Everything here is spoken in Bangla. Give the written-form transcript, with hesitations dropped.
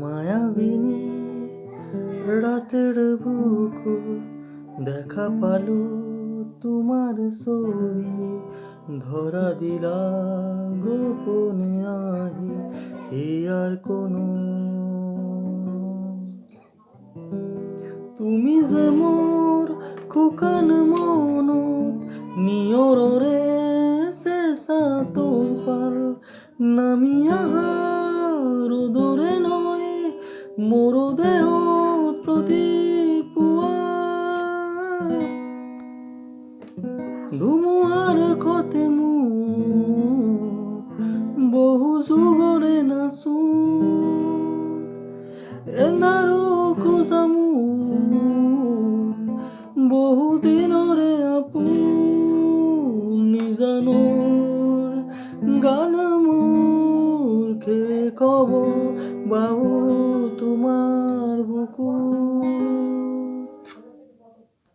মায়াবিনী রাতের বুকু দেখা পালো তোমার ছবি, ধরা দিলা গোপনে আহি এ আর কোনো। তুমি যে মোর খোকান মনত নিয়ৰৰে চেঁচা তোপাল, নামি আহা ৰ'দৰে নৈ মোৰ দেহত প্ৰতিপুৱা। ধুমুহাৰ খতে মোৰ বহু যুগৰে নাচোন, এন্ধাৰো খোজা মোৰ বহু দিনৰে আপোন। নিজানৰ গান মোৰ শেষ হ'ব বাহু